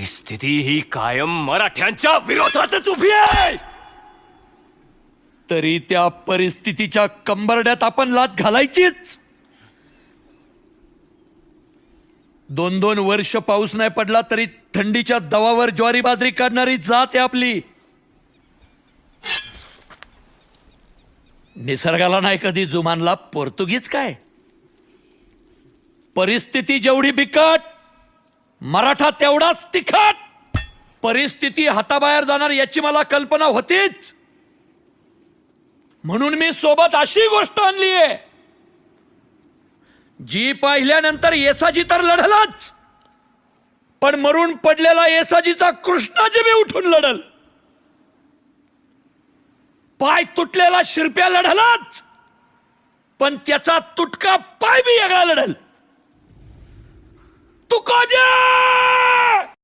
परिस्थिती ही कायम मराठ्यांच्या विरोधातच उभी आहे. तरी त्या परिस्थितीच्या कंबरड्यात आपण लाथ घालायचीच. 2-2 वर्ष पाऊस नाही पडला तरी थंडीच्या दवावर ज्वारी बाजरी काढणारी जात आहे आपली. निसर्गाला नाही कधी जुमानला पोर्तुगीज काय. परिस्थिती जेवढी बिकट मराठा तेवढाच तिखट. परिस्थिती हाताबाहेर जाणार याची मला कल्पना होतीच, म्हणून मी सोबत अशी गोष्ट आणली आहे जी पाहिल्यानंतर येसाजी तर लढलच, पण मरून पडलेला येसाजीचा कृष्णाजी बी उठून लढल. पाय तुटलेला शिरप्या लढलाच, पण त्याचा तुटका पाय बी वेगळा लढल. तुकोजी!